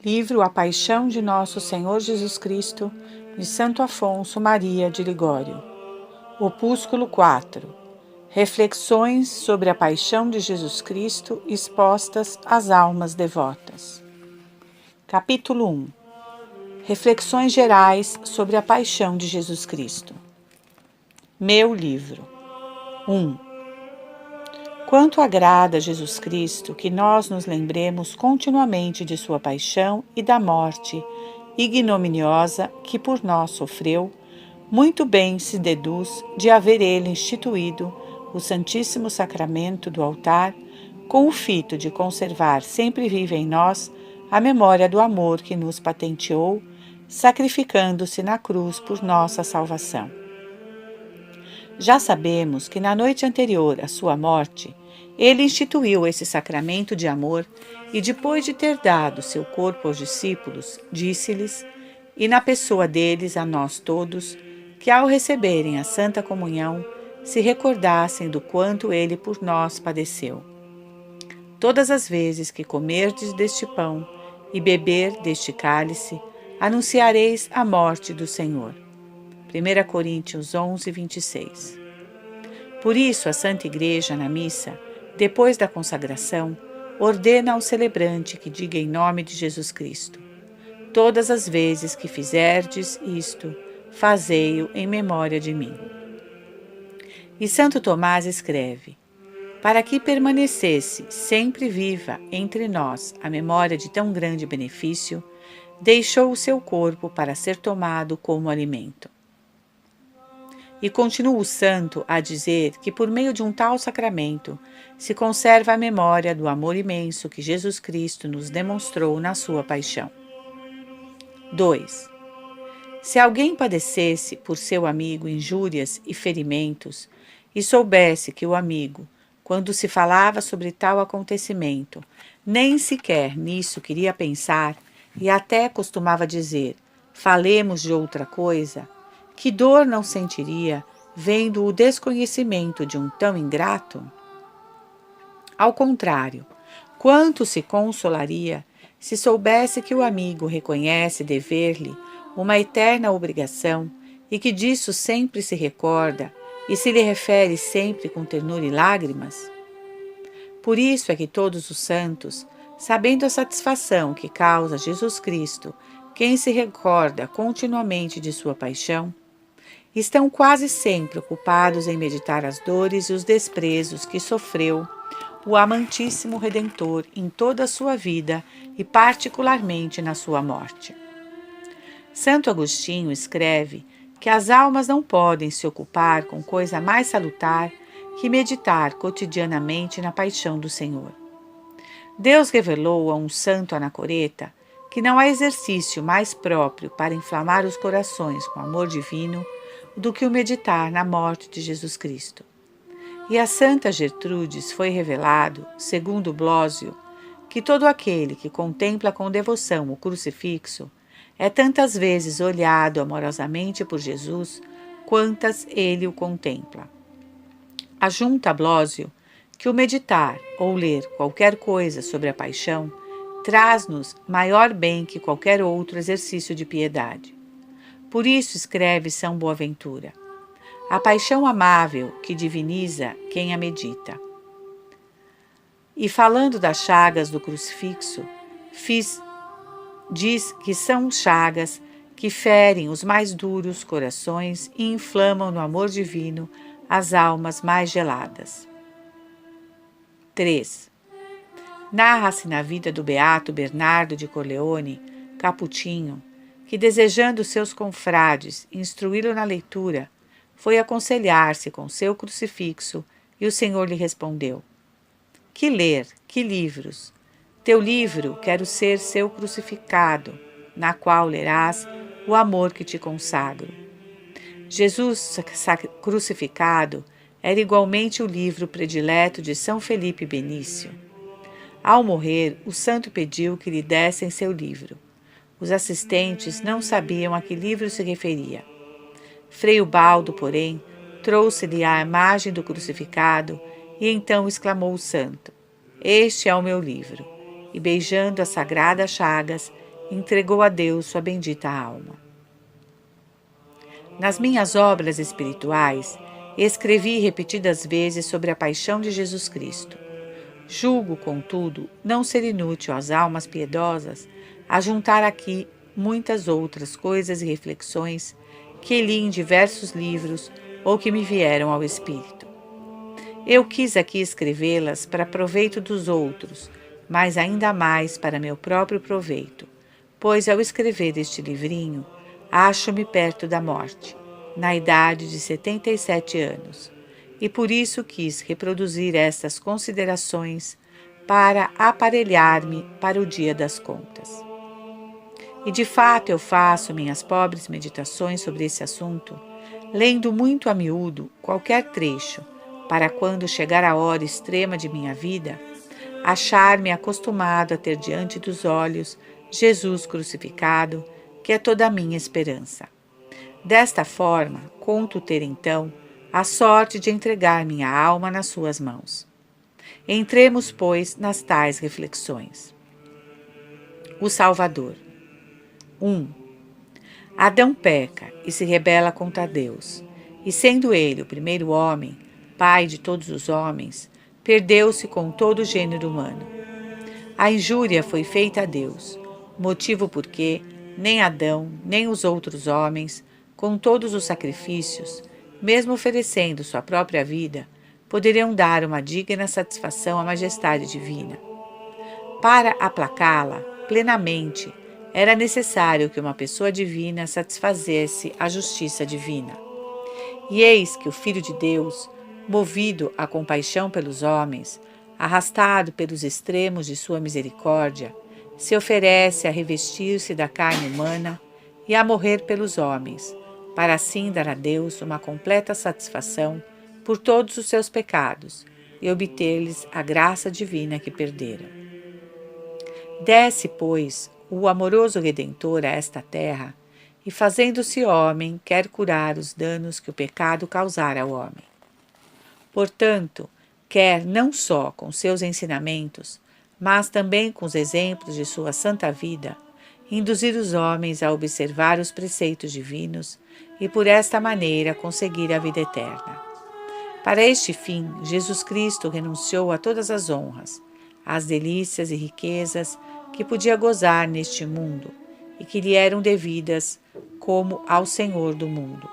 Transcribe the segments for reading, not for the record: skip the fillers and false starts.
Livro A Paixão de Nosso Senhor Jesus Cristo, de Santo Afonso Maria de Ligório. Opúsculo 4. Reflexões sobre a paixão de Jesus Cristo expostas às almas devotas. Capítulo 1. Reflexões gerais sobre a paixão de Jesus Cristo. Meu livro. 1. Quanto agrada a Jesus Cristo que nós nos lembremos continuamente de sua paixão e da morte ignominiosa que por nós sofreu, muito bem se deduz de haver ele instituído o Santíssimo Sacramento do altar com o fito de conservar sempre viva em nós a memória do amor que nos patenteou, sacrificando-se na cruz por nossa salvação. Já sabemos que na noite anterior à sua morte, ele instituiu esse sacramento de amor e, depois de ter dado seu corpo aos discípulos, disse-lhes, e na pessoa deles a nós todos, que ao receberem a Santa Comunhão, se recordassem do quanto ele por nós padeceu. Todas as vezes que comerdes deste pão e beber deste cálice, anunciareis a morte do Senhor. 1 Coríntios 11, 26. Por isso, a Santa Igreja, na missa, depois da consagração, ordena ao celebrante que diga em nome de Jesus Cristo: todas as vezes que fizerdes isto, fazei-o em memória de mim. E Santo Tomás escreve: para que permanecesse sempre viva entre nós a memória de tão grande benefício, deixou o seu corpo para ser tomado como alimento. E continua o santo a dizer que por meio de um tal sacramento se conserva a memória do amor imenso que Jesus Cristo nos demonstrou na sua paixão. 2. Se alguém padecesse por seu amigo injúrias e ferimentos e soubesse que o amigo, quando se falava sobre tal acontecimento, nem sequer nisso queria pensar e até costumava dizer: falemos de outra coisa, que dor não sentiria vendo o desconhecimento de um tão ingrato? Ao contrário, quanto se consolaria se soubesse que o amigo reconhece dever-lhe uma eterna obrigação e que disso sempre se recorda e se lhe refere sempre com ternura e lágrimas? Por isso é que todos os santos, sabendo a satisfação que causa Jesus Cristo quem se recorda continuamente de sua paixão, estão quase sempre ocupados em meditar as dores e os desprezos que sofreu o amantíssimo Redentor em toda a sua vida e particularmente na sua morte. Santo Agostinho escreve que as almas não podem se ocupar com coisa mais salutar que meditar cotidianamente na paixão do Senhor. Deus revelou a um santo anacoreta que não há exercício mais próprio para inflamar os corações com amor divino do que o meditar na morte de Jesus Cristo. E a Santa Gertrudes foi revelado, segundo Blósio, que todo aquele que contempla com devoção o crucifixo é tantas vezes olhado amorosamente por Jesus, quantas ele o contempla. Ajunta Blósio que o meditar ou ler qualquer coisa sobre a paixão traz-nos maior bem que qualquer outro exercício de piedade. Por isso escreve São Boaventura: a paixão amável que diviniza quem a medita. E falando das chagas do crucifixo, diz que são chagas que ferem os mais duros corações e inflamam no amor divino as almas mais geladas. 3. Narra-se na vida do beato Bernardo de Corleone, capuchinho, que, desejando seus confrades instruí-lo na leitura, foi aconselhar-se com seu crucifixo e o Senhor lhe respondeu: que ler, que livros? Teu livro quero ser seu crucificado, na qual lerás o amor que te consagro. Jesus crucificado era igualmente o livro predileto de São Felipe Benício. Ao morrer, o santo pediu que lhe dessem seu livro. Os assistentes não sabiam a que livro se referia. Frei Ubaldo, porém, trouxe-lhe a imagem do crucificado e então exclamou o santo: este é o meu livro. E beijando as sagradas chagas, entregou a Deus sua bendita alma. Nas minhas obras espirituais, escrevi repetidas vezes sobre a paixão de Jesus Cristo. Julgo, contudo, não ser inútil às almas piedosas ajuntar aqui muitas outras coisas e reflexões que li em diversos livros ou que me vieram ao espírito. Eu quis aqui escrevê-las para proveito dos outros, mas ainda mais para meu próprio proveito, pois ao escrever este livrinho, acho-me perto da morte, na idade de 77 anos, e por isso quis reproduzir estas considerações para aparelhar-me para o dia das contas. E de fato eu faço minhas pobres meditações sobre esse assunto, lendo muito a miúdo qualquer trecho, para quando chegar a hora extrema de minha vida, achar-me acostumado a ter diante dos olhos Jesus crucificado, que é toda a minha esperança. Desta forma, conto ter então a sorte de entregar minha alma nas suas mãos. Entremos, pois, nas tais reflexões. O Salvador. 1. Adão peca e se rebela contra Deus, e sendo ele o primeiro homem, pai de todos os homens, perdeu-se com todo o gênero humano. A injúria foi feita a Deus, motivo porque nem Adão, nem os outros homens, com todos os sacrifícios, mesmo oferecendo sua própria vida, poderiam dar uma digna satisfação à majestade divina. Para aplacá-la plenamente, era necessário que uma pessoa divina satisfazesse a justiça divina. E eis que o Filho de Deus, movido à compaixão pelos homens, arrastado pelos extremos de sua misericórdia, se oferece a revestir-se da carne humana e a morrer pelos homens, para assim dar a Deus uma completa satisfação por todos os seus pecados e obter-lhes a graça divina que perderam. Desce, pois, o amoroso Redentor a esta terra e, fazendo-se homem, quer curar os danos que o pecado causara ao homem. Portanto, quer não só com seus ensinamentos, mas também com os exemplos de sua santa vida, induzir os homens a observar os preceitos divinos e por esta maneira conseguir a vida eterna. Para este fim, Jesus Cristo renunciou a todas as honras, às delícias e riquezas que podia gozar neste mundo e que lhe eram devidas como ao Senhor do mundo,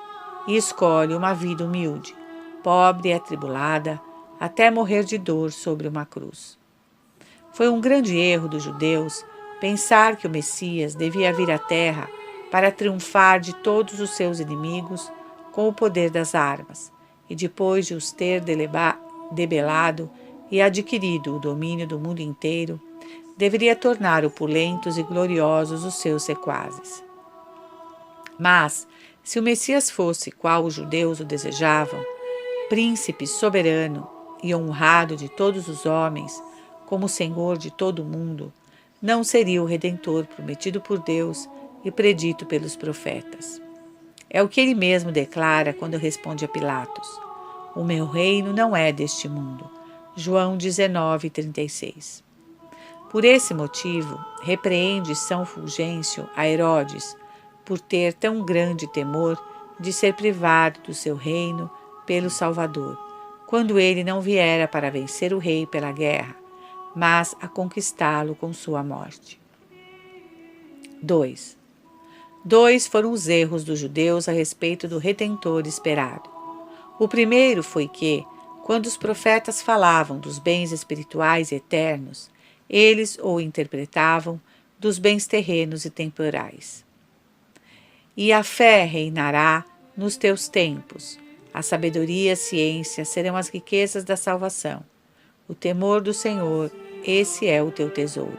e escolhe uma vida humilde, pobre e atribulada, até morrer de dor sobre uma cruz. Foi um grande erro dos judeus pensar que o Messias devia vir à terra para triunfar de todos os seus inimigos com o poder das armas, e depois de os ter debelado e adquirido o domínio do mundo inteiro, deveria tornar opulentos e gloriosos os seus sequazes. Mas, se o Messias fosse qual os judeus o desejavam, príncipe soberano e honrado de todos os homens, como Senhor de todo o mundo, não seria o Redentor prometido por Deus e predito pelos profetas. É o que ele mesmo declara quando responde a Pilatos: "O meu reino não é deste mundo." João 19:36. Por esse motivo, repreende São Fulgêncio a Herodes por ter tão grande temor de ser privado do seu reino pelo Salvador, quando ele não viera para vencer o rei pela guerra, mas a conquistá-lo com sua morte. 2. Dois foram os erros dos judeus a respeito do Redentor esperado. O primeiro foi que, quando os profetas falavam dos bens espirituais e eternos, eles o interpretavam dos bens terrenos e temporais. E a fé reinará nos teus tempos, a sabedoria e a ciência serão as riquezas da salvação. O temor do Senhor, esse é o teu tesouro.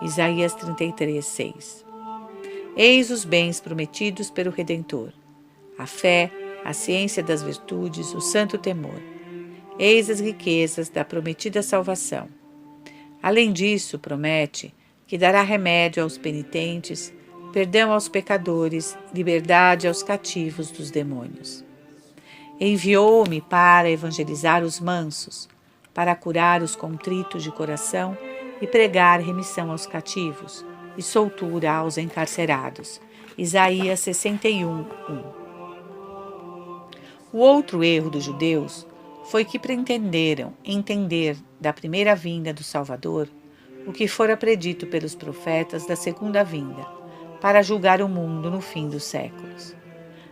Isaías 33:6. Eis os bens prometidos pelo Redentor: a fé, a ciência das virtudes, o santo temor. Eis as riquezas da prometida salvação. Além disso, promete que dará remédio aos penitentes, perdão aos pecadores, liberdade aos cativos dos demônios. Enviou-me para evangelizar os mansos, para curar os contritos de coração e pregar remissão aos cativos, e soltura aos encarcerados. Isaías 61:1. O outro erro dos judeus foi que pretenderam entender da primeira vinda do Salvador o que fora predito pelos profetas da segunda vinda, para julgar o mundo no fim dos séculos.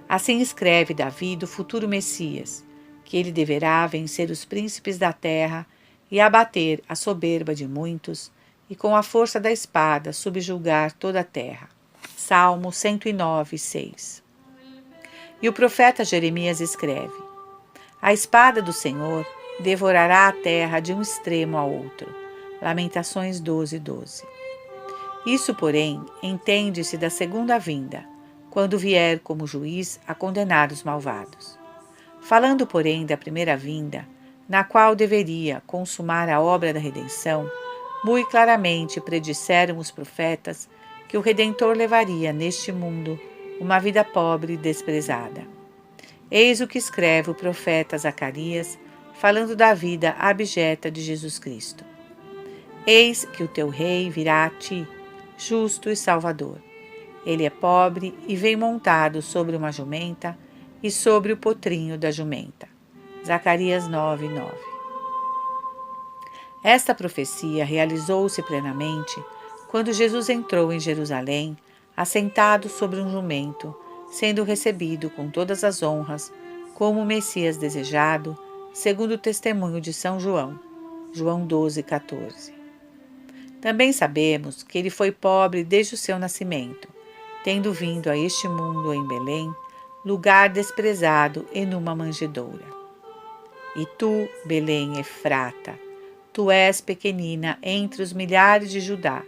Assim escreve Davi do futuro Messias, que ele deverá vencer os príncipes da terra e abater a soberba de muitos, e com a força da espada subjugar toda a terra. Salmo 109:6. E o profeta Jeremias escreve: A espada do Senhor devorará a terra de um extremo ao outro. Lamentações 12:12. Isso, porém, entende-se da segunda vinda, quando vier como juiz a condenar os malvados. Falando, porém, da primeira vinda, na qual deveria consumar a obra da redenção, muito claramente predisseram os profetas que o Redentor levaria neste mundo uma vida pobre e desprezada. Eis o que escreve o profeta Zacarias, falando da vida abjeta de Jesus Cristo. Eis que o teu rei virá a ti, justo e salvador. Ele é pobre e vem montado sobre uma jumenta e sobre o potrinho da jumenta. Zacarias 9:9. Esta profecia realizou-se plenamente quando Jesus entrou em Jerusalém, assentado sobre um jumento, sendo recebido com todas as honras, como o Messias desejado, segundo o testemunho de São João. João 12:14. Também sabemos que ele foi pobre desde o seu nascimento, tendo vindo a este mundo em Belém, lugar desprezado e numa manjedoura. E tu, Belém Efrata, tu és pequenina entre os milhares de Judá,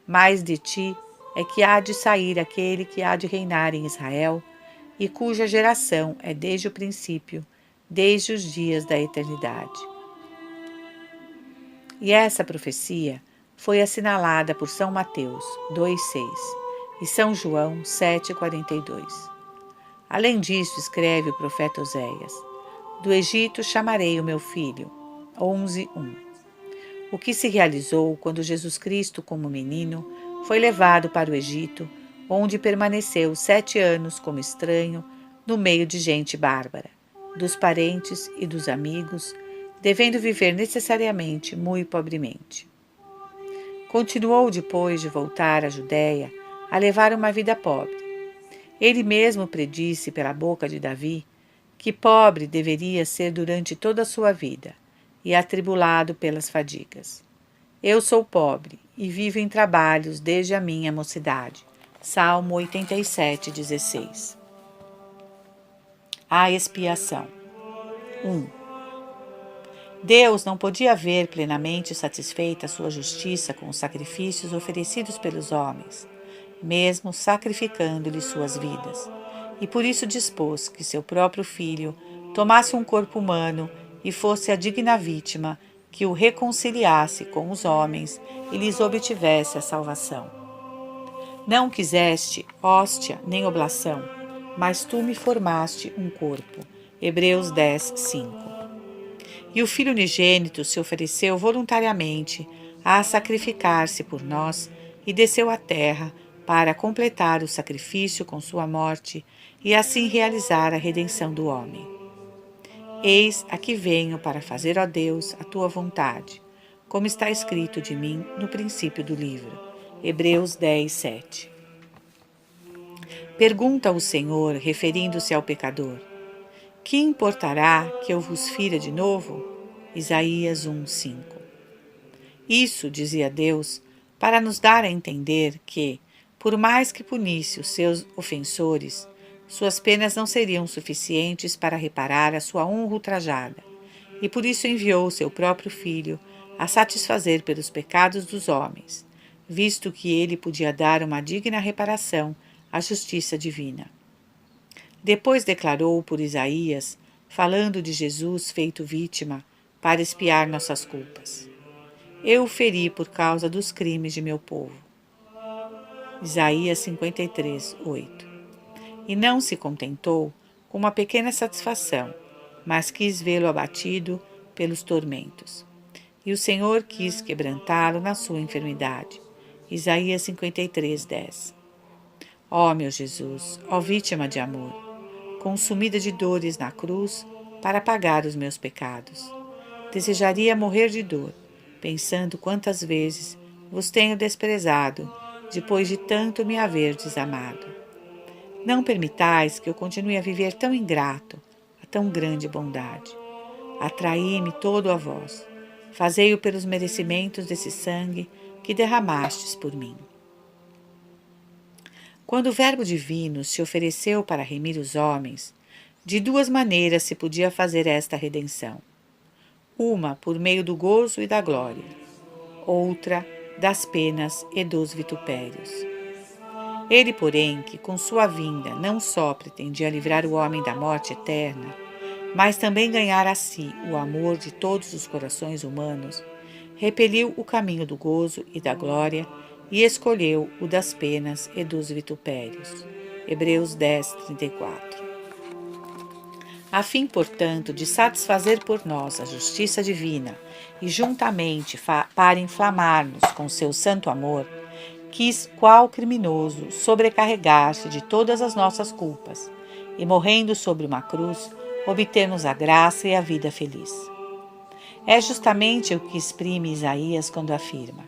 mas de ti é que há de sair aquele que há de reinar em Israel, e cuja geração é desde o princípio, desde os dias da eternidade. E essa profecia foi assinalada por São Mateus 2:6 e São João 7:42. Além disso, escreve o profeta Oséias: Do Egito chamarei o meu filho, 11:1. O que se realizou quando Jesus Cristo, como menino, foi levado para o Egito, onde permaneceu 7 anos como estranho, no meio de gente bárbara, dos parentes e dos amigos, devendo viver necessariamente muito pobremente. Continuou, depois de voltar à Judéia, a levar uma vida pobre. Ele mesmo predisse pela boca de Davi que pobre deveria ser durante toda a sua vida e atribulado pelas fadigas. Eu sou pobre e vivo em trabalhos desde a minha mocidade. Salmo 87:16. A expiação. 1. Deus não podia ver plenamente satisfeita a sua justiça com os sacrifícios oferecidos pelos homens, mesmo sacrificando-lhe suas vidas, e por isso dispôs que seu próprio Filho tomasse um corpo humano e fosse a digna vítima que o reconciliasse com os homens e lhes obtivesse a salvação. Não quiseste hóstia nem oblação, mas tu me formaste um corpo. Hebreus 10:5. E o Filho unigênito se ofereceu voluntariamente a sacrificar-se por nós e desceu à terra para completar o sacrifício com sua morte e assim realizar a redenção do homem. Eis aqui venho para fazer, ó Deus, a tua vontade, como está escrito de mim no princípio do livro. Hebreus 10:7. Pergunta o Senhor, referindo-se ao pecador: Que importará que eu vos fira de novo? Isaías 1:5. Isso, dizia Deus, para nos dar a entender que, por mais que punisse os seus ofensores, suas penas não seriam suficientes para reparar a sua honra ultrajada, e por isso enviou seu próprio Filho a satisfazer pelos pecados dos homens, visto que ele podia dar uma digna reparação à justiça divina. Depois declarou por Isaías, falando de Jesus feito vítima, para expiar nossas culpas: Eu o feri por causa dos crimes de meu povo. Isaías 53:8. E não se contentou com uma pequena satisfação, mas quis vê-lo abatido pelos tormentos. E o Senhor quis quebrantá-lo na sua enfermidade. Isaías 53:10. Ó meu Jesus, ó vítima de amor, consumida de dores na cruz para pagar os meus pecados. Desejaria morrer de dor, pensando quantas vezes vos tenho desprezado, depois de tanto me haverdes amado. Não permitais que eu continue a viver tão ingrato a tão grande bondade. Atraí-me todo a vós. Fazei-o pelos merecimentos desse sangue que derramastes por mim. Quando o Verbo Divino se ofereceu para remir os homens, de duas maneiras se podia fazer esta redenção. Uma por meio do gozo e da glória, outra das penas e dos vitupérios. Ele, porém, que com sua vinda não só pretendia livrar o homem da morte eterna, mas também ganhar a si o amor de todos os corações humanos, repeliu o caminho do gozo e da glória e escolheu o das penas e dos vitupérios. Hebreus 10:34. A fim, portanto, de satisfazer por nós a justiça divina e juntamente para inflamar-nos com seu santo amor, quis, qual criminoso, sobrecarregar-se de todas as nossas culpas e, morrendo sobre uma cruz, obter-nos a graça e a vida feliz. É justamente o que exprime Isaías quando afirma: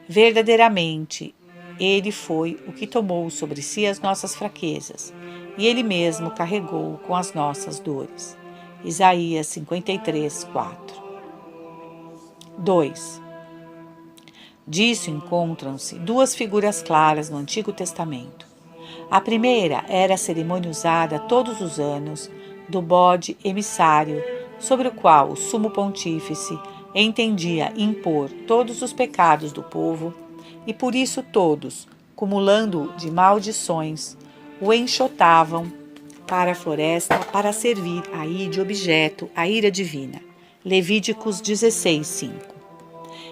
verdadeiramente, ele foi o que tomou sobre si as nossas fraquezas, e ele mesmo carregou com as nossas dores. Isaías 53:4. 2. Disso encontram-se duas figuras claras no Antigo Testamento. A primeira era a cerimônia usada todos os anos do bode emissário, sobre o qual o sumo pontífice entendia impor todos os pecados do povo, e por isso todos, cumulando-o de maldições, o enxotavam para a floresta para servir aí de objeto à ira divina. Levíticos 16:5.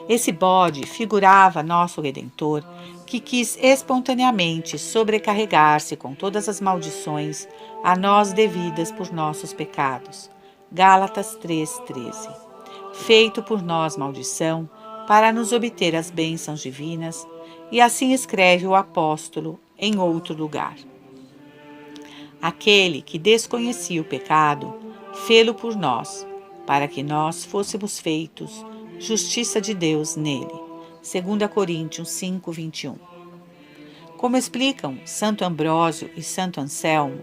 Esse bode figurava nosso Redentor, que quis espontaneamente sobrecarregar-se com todas as maldições a nós devidas por nossos pecados. Gálatas 3:13. Feito por nós maldição, para nos obter as bênçãos divinas, e assim escreve o apóstolo em outro lugar. Aquele que desconhecia o pecado, fê-lo por nós, para que nós fôssemos feitos justiça de Deus nele. 2 Coríntios 5:21. Como explicam Santo Ambrósio e Santo Anselmo,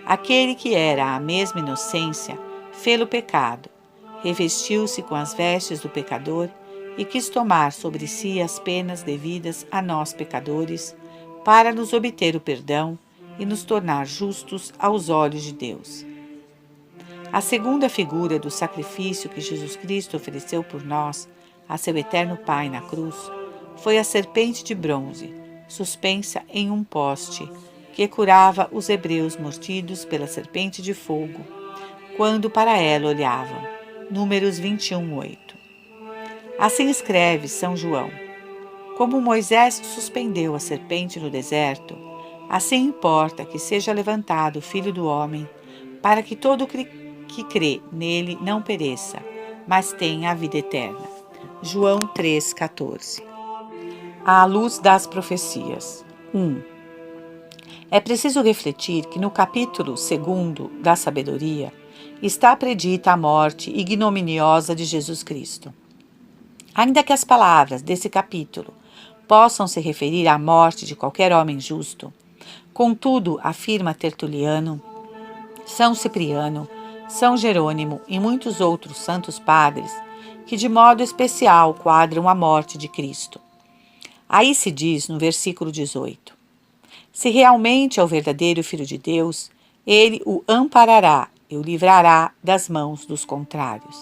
aquele que era a mesma inocência, fê-lo pecado, revestiu-se com as vestes do pecador e quis tomar sobre si as penas devidas a nós pecadores, para nos obter o perdão e nos tornar justos aos olhos de Deus. A segunda figura do sacrifício que Jesus Cristo ofereceu por nós a seu eterno Pai na cruz foi a serpente de bronze, suspensa em um poste, que curava os hebreus mordidos pela serpente de fogo, quando para ela olhavam. Números 21:8. Assim escreve São João: como Moisés suspendeu a serpente no deserto, assim importa que seja levantado o Filho do Homem, para que todo que crê nele não pereça, mas tenha a vida eterna. João 3,14. À luz das profecias. 1. É preciso refletir que no capítulo 2 da Sabedoria está predita a morte ignominiosa de Jesus Cristo. Ainda que as palavras desse capítulo possam se referir à morte de qualquer homem justo, contudo, afirma Tertuliano, São Cipriano, São Jerônimo e muitos outros santos padres, que de modo especial quadram a morte de Cristo. Aí se diz no versículo 18: se realmente é o verdadeiro Filho de Deus, ele o amparará e o livrará das mãos dos contrários.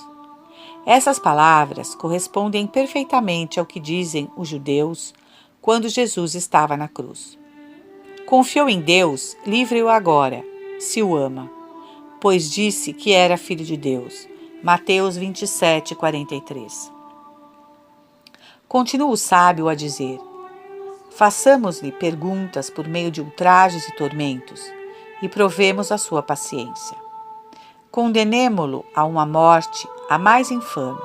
Essas palavras correspondem perfeitamente ao que dizem os judeus quando Jesus estava na cruz. Confiou em Deus, livre-o agora, se o ama, pois disse que era filho de Deus. Mateus 27:43. Continua o sábio a dizer: façamos-lhe perguntas por meio de ultrajes e tormentos, e provemos a sua paciência. Condenemo-lo a uma morte a mais infame.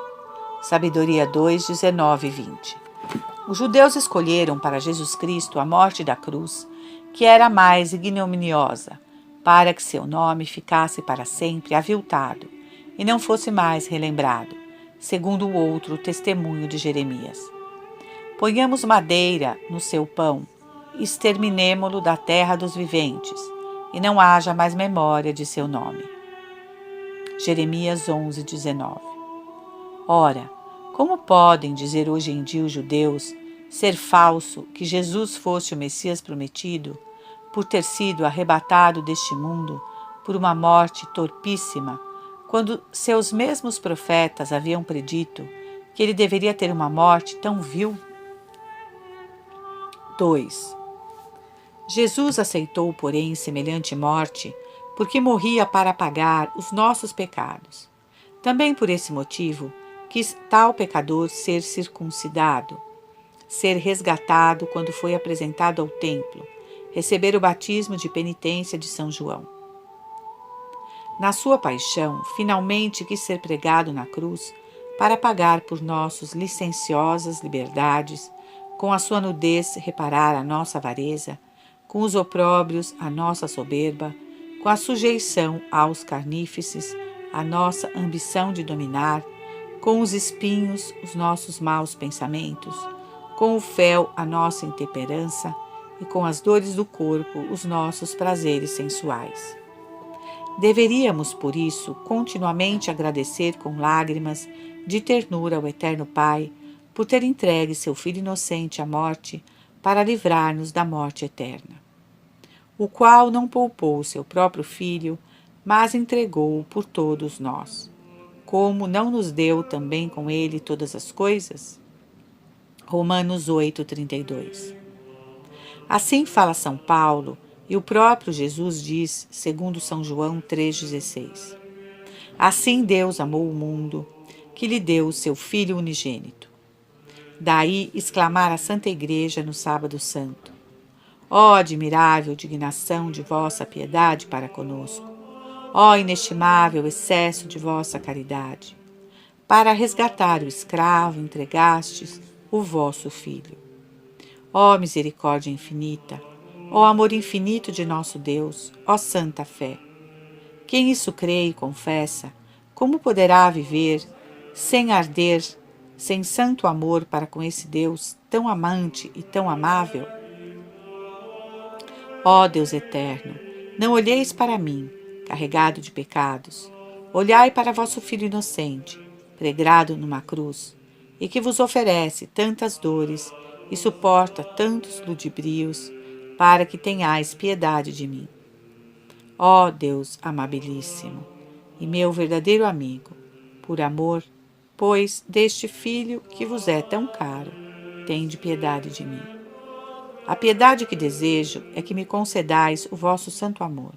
Sabedoria 2:19 e 20. Os judeus escolheram para Jesus Cristo a morte da cruz, que era mais ignominiosa, para que seu nome ficasse para sempre aviltado e não fosse mais relembrado, segundo o outro testemunho de Jeremias. Ponhamos madeira no seu pão, exterminemo-lo da terra dos viventes, e não haja mais memória de seu nome. Jeremias 11:19. Ora, como podem dizer hoje em dia os judeus ser falso que Jesus fosse o Messias prometido, por ter sido arrebatado deste mundo por uma morte torpíssima, quando seus mesmos profetas haviam predito que ele deveria ter uma morte tão vil? 2. Jesus aceitou, porém, semelhante morte, porque morria para pagar os nossos pecados. Também por esse motivo, quis tal pecador ser circuncidado, ser resgatado quando foi apresentado ao templo, receber o batismo de penitência de São João. Na sua paixão, finalmente quis ser pregado na cruz para pagar por nossas licenciosas liberdades, com a sua nudez reparar a nossa avareza, com os opróbrios a nossa soberba, com a sujeição aos carnífices a nossa ambição de dominar, com os espinhos os nossos maus pensamentos, com o fel a nossa intemperança e com as dores do corpo os nossos prazeres sensuais. Deveríamos, por isso, continuamente agradecer com lágrimas de ternura ao Eterno Pai por ter entregue seu Filho inocente à morte para livrar-nos da morte eterna, o qual não poupou seu próprio Filho, mas entregou-o por todos nós. Como não nos deu também com ele todas as coisas? Romanos 8:32. Assim fala São Paulo, e o próprio Jesus diz, segundo São João 3,16. Assim Deus amou o mundo, que lhe deu o seu Filho unigênito. Daí exclamar a Santa Igreja no Sábado Santo: ó admirável dignação de vossa piedade para conosco, ó inestimável excesso de vossa caridade, para resgatar o escravo entregastes o vosso Filho. Ó misericórdia infinita, ó amor infinito de nosso Deus, ó santa fé! Quem isso crê e confessa, como poderá viver sem arder, sem santo amor para com esse Deus tão amante e tão amável? Ó Deus eterno, não olheis para mim, carregado de pecados, olhai para vosso Filho inocente, pregado numa cruz, e que vos oferece tantas dores e suporta tantos ludibrios, para que tenhais piedade de mim. Ó Deus amabilíssimo e meu verdadeiro amigo, por amor, pois, deste Filho que vos é tão caro, tende piedade de mim. A piedade que desejo é que me concedais o vosso santo amor.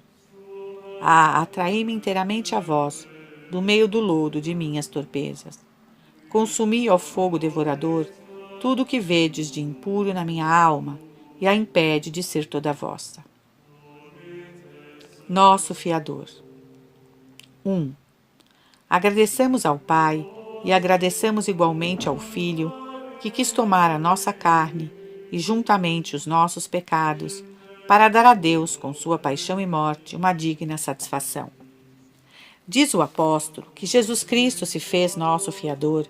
Atraí-me inteiramente a vós, do meio do lodo de minhas torpezas. Consumi ao fogo devorador tudo o que vedes de impuro na minha alma e a impede de ser toda vossa. Nosso Fiador. 1. Agradeçamos ao Pai e agradeçamos igualmente ao Filho, que quis tomar a nossa carne e juntamente os nossos pecados, para dar a Deus, com sua paixão e morte, uma digna satisfação. Diz o apóstolo que Jesus Cristo se fez nosso fiador,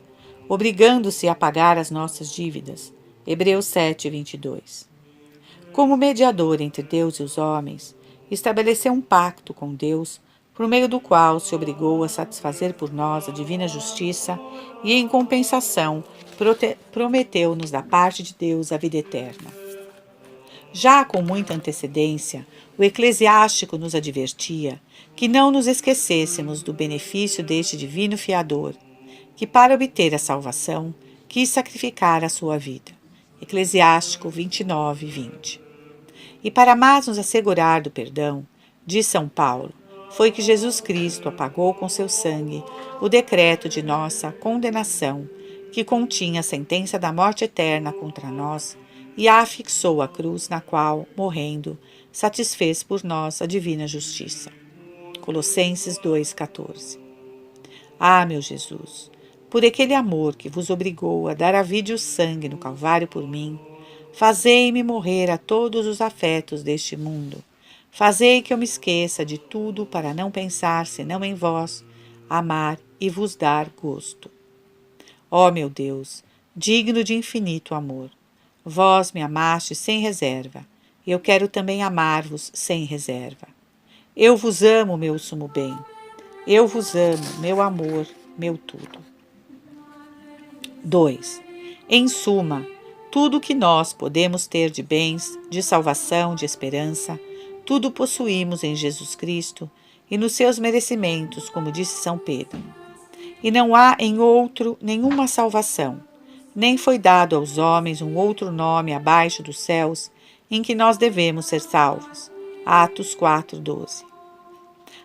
obrigando-se a pagar as nossas dívidas. Hebreus 7:22. Como mediador entre Deus e os homens, estabeleceu um pacto com Deus, por meio do qual se obrigou a satisfazer por nós a divina justiça e, em compensação, prometeu-nos da parte de Deus a vida eterna. Já com muita antecedência, o eclesiástico nos advertia que não nos esquecêssemos do benefício deste divino fiador, que para obter a salvação quis sacrificar a sua vida. Eclesiástico 29:20. E para mais nos assegurar do perdão, diz São Paulo, foi que Jesus Cristo apagou com seu sangue o decreto de nossa condenação, que continha a sentença da morte eterna contra nós, e a afixou à cruz, na qual, morrendo, satisfez por nós a divina justiça. Colossenses 2:14. Ah, meu Jesus, por aquele amor que vos obrigou a dar a vida e o sangue no Calvário por mim, fazei-me morrer a todos os afetos deste mundo. Fazei que eu me esqueça de tudo para não pensar senão em vós, amar e vos dar gosto. Ó meu Deus, digno de infinito amor, vós me amaste sem reserva, e eu quero também amar-vos sem reserva. Eu vos amo, meu sumo bem. Eu vos amo, meu amor, meu tudo. 2. Em suma, tudo o que nós podemos ter de bens, de salvação, de esperança, tudo possuímos em Jesus Cristo e nos seus merecimentos, como disse São Pedro. E não há em outro nenhuma salvação, nem foi dado aos homens um outro nome abaixo dos céus em que nós devemos ser salvos. Atos 4:12.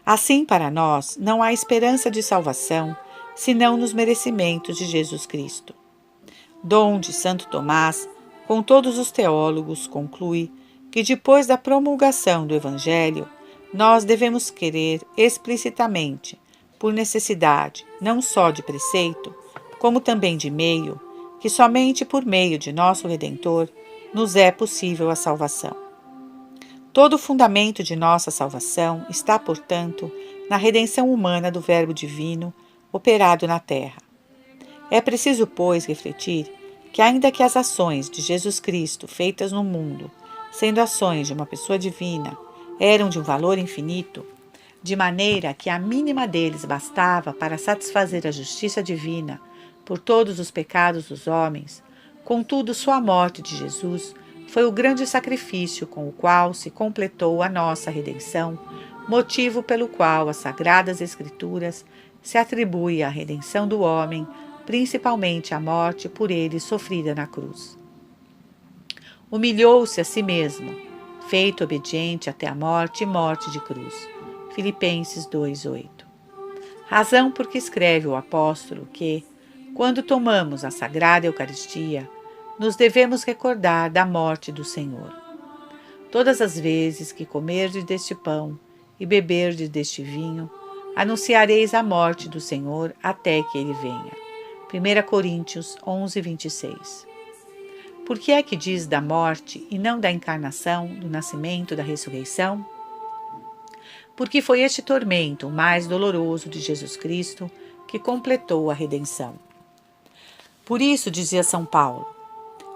Assim, para nós, não há esperança de salvação, senão nos merecimentos de Jesus Cristo. Donde Santo Tomás, com todos os teólogos, conclui que depois da promulgação do Evangelho, nós devemos querer explicitamente, por necessidade, não só de preceito, como também de meio, que somente por meio de nosso Redentor nos é possível a salvação. Todo o fundamento de nossa salvação está, portanto, na redenção humana do Verbo Divino operado na terra. É preciso, pois, refletir que, ainda que as ações de Jesus Cristo feitas no mundo, sendo ações de uma pessoa divina, eram de um valor infinito, de maneira que a mínima deles bastava para satisfazer a justiça divina por todos os pecados dos homens, contudo, sua morte de Jesus foi o grande sacrifício com o qual se completou a nossa redenção, motivo pelo qual as Sagradas Escrituras se atribui à redenção do homem, principalmente a morte por ele sofrida na cruz. Humilhou-se a si mesmo, feito obediente até a morte e morte de cruz. Filipenses 2:8. Razão por que escreve o apóstolo que, quando tomamos a Sagrada Eucaristia, nos devemos recordar da morte do Senhor. Todas as vezes que comerdes deste pão e beberdes deste vinho, anunciareis a morte do Senhor até que ele venha. 1 Coríntios 11:26. Por que é que diz da morte e não da encarnação, do nascimento, da ressurreição? Porque foi este tormento mais doloroso de Jesus Cristo que completou a redenção. Por isso dizia São Paulo: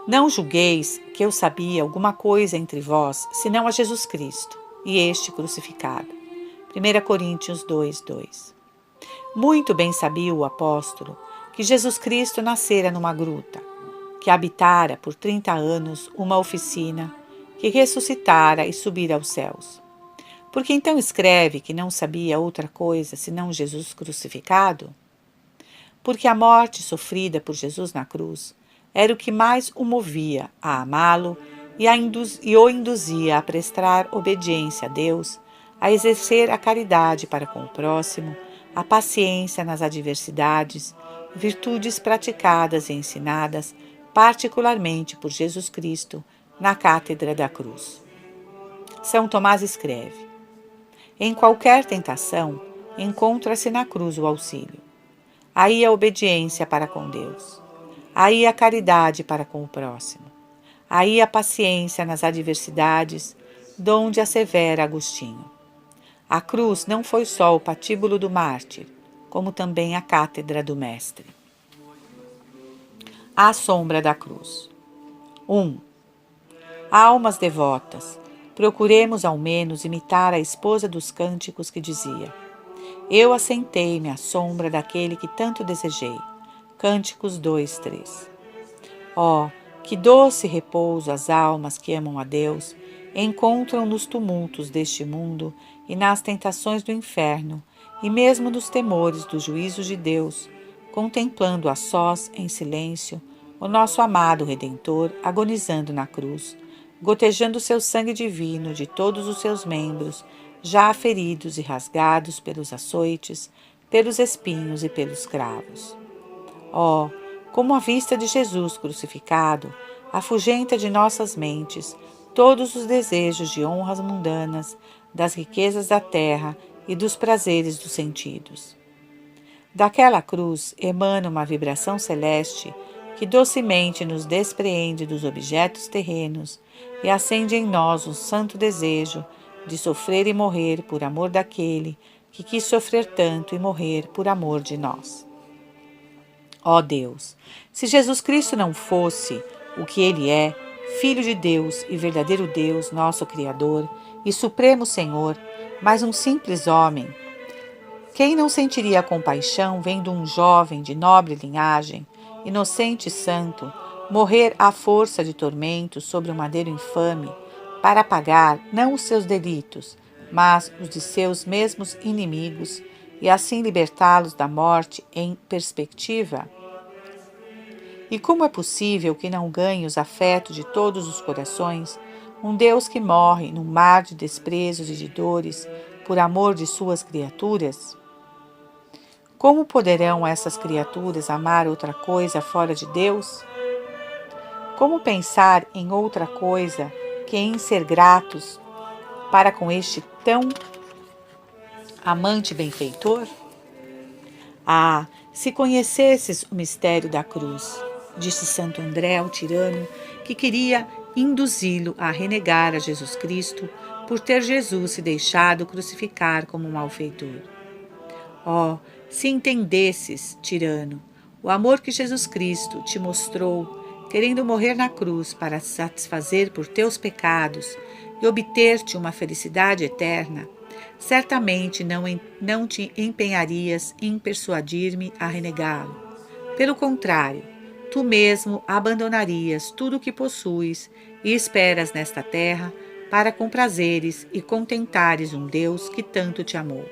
não julgueis que eu sabia alguma coisa entre vós, senão a Jesus Cristo, e este crucificado. 1 Coríntios 2:2. Muito bem sabia o apóstolo que Jesus Cristo nascera numa gruta, que habitara por 30 anos uma oficina, que ressuscitara e subira aos céus. Porque então escreve que não sabia outra coisa senão Jesus crucificado? Porque a morte sofrida por Jesus na cruz era o que mais o movia a amá-lo e o induzia a prestar obediência a Deus, a exercer a caridade para com o próximo, a paciência nas adversidades, virtudes praticadas e ensinadas particularmente por Jesus Cristo na Cátedra da Cruz. São Tomás escreve: em qualquer tentação, encontra-se na cruz o auxílio. Aí a obediência para com Deus. Aí a caridade para com o próximo. Aí a paciência nas adversidades, donde assevera Agostinho. A cruz não foi só o patíbulo do mártir, como também a cátedra do mestre. À sombra da cruz. 1. Almas devotas, procuremos ao menos imitar a esposa dos cânticos que dizia: eu assentei-me à sombra daquele que tanto desejei. Cânticos 2:3. Oh, que doce repouso as almas que amam a Deus encontram nos tumultos deste mundo e nas tentações do inferno, e mesmo nos temores dos juízos de Deus, contemplando a sós, em silêncio, o nosso amado Redentor agonizando na cruz, gotejando seu sangue divino de todos os seus membros, já feridos e rasgados pelos açoites, pelos espinhos e pelos cravos. Oh, como a vista de Jesus crucificado afugenta de nossas mentes todos os desejos de honras mundanas, das riquezas da terra e dos prazeres dos sentidos. Daquela cruz emana uma vibração celeste que docemente nos despreende dos objetos terrenos e acende em nós um santo desejo de sofrer e morrer por amor daquele que quis sofrer tanto e morrer por amor de nós. Ó Deus, se Jesus Cristo não fosse o que Ele é, Filho de Deus e verdadeiro Deus, nosso Criador e Supremo Senhor, mas um simples homem, quem não sentiria compaixão vendo um jovem de nobre linhagem, inocente e santo, morrer à força de tormentos sobre um madeiro infame, para pagar não os seus delitos, mas os de seus mesmos inimigos, e assim libertá-los da morte em perspectiva? E como é possível que não ganhe os afetos de todos os corações, um Deus que morre num mar de desprezos e de dores por amor de suas criaturas? Como poderão essas criaturas amar outra coisa fora de Deus? Como pensar em outra coisa que em ser gratos para com este tão amante benfeitor? Ah, se conhecesses o mistério da cruz, disse Santo André ao tirano que queria induzi-lo a renegar a Jesus Cristo por ter Jesus se deixado crucificar como um malfeitor. Oh, se entendesses, tirano, o amor que Jesus Cristo te mostrou, querendo morrer na cruz para satisfazer por teus pecados e obter-te uma felicidade eterna, certamente não te empenharias em persuadir-me a renegá-lo. Pelo contrário, tu mesmo abandonarias tudo o que possuis e esperas nesta terra para comprazeres e contentares um Deus que tanto te amou.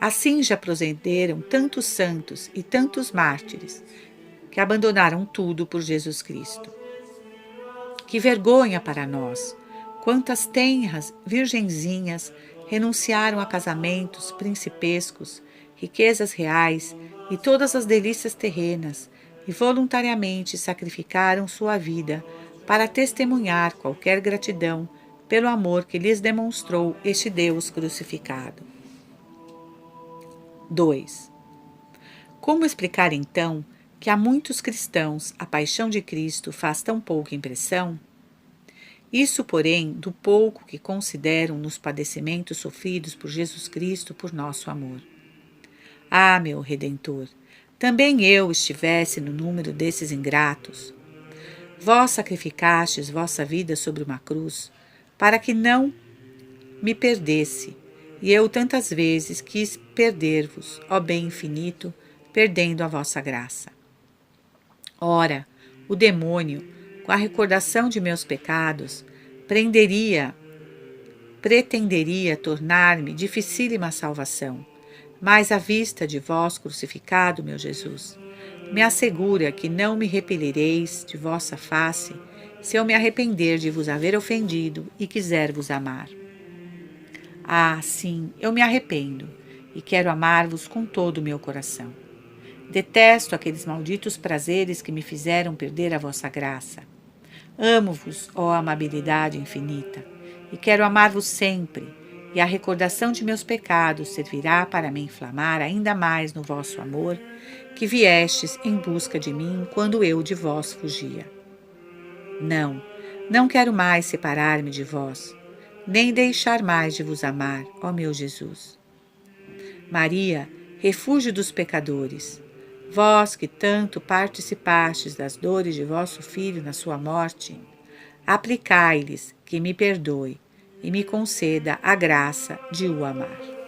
Assim já procederam tantos santos e tantos mártires que abandonaram tudo por Jesus Cristo. Que vergonha para nós! Quantas tenras virgenzinhas renunciaram a casamentos principescos, riquezas reais e todas as delícias terrenas e voluntariamente sacrificaram sua vida para testemunhar qualquer gratidão pelo amor que lhes demonstrou este Deus crucificado. 2. Como explicar então que a muitos cristãos a paixão de Cristo faz tão pouca impressão? Isso, porém, do pouco que consideram nos padecimentos sofridos por Jesus Cristo por nosso amor. Ah, meu Redentor, também eu estivesse no número desses ingratos. Vós sacrificastes vossa vida sobre uma cruz, para que não me perdesse, e eu tantas vezes quis perder-vos, ó bem infinito, perdendo a vossa graça. Ora, o demônio, com a recordação de meus pecados, pretenderia tornar-me dificílima salvação, mas à vista de vós crucificado, meu Jesus, me assegura que não me repelireis de vossa face, se eu me arrepender de vos haver ofendido e quiser vos amar. Ah, sim, eu me arrependo e quero amar-vos com todo o meu coração. Detesto aqueles malditos prazeres que me fizeram perder a vossa graça. Amo-vos, ó amabilidade infinita, e quero amar-vos sempre, e a recordação de meus pecados servirá para me inflamar ainda mais no vosso amor, que viestes em busca de mim quando eu de vós fugia. Não quero mais separar-me de vós, nem deixar mais de vos amar, ó meu Jesus. Maria, refúgio dos pecadores, vós que tanto participastes das dores de vosso Filho na sua morte, aplicai-lhes que me perdoe e me conceda a graça de o amar.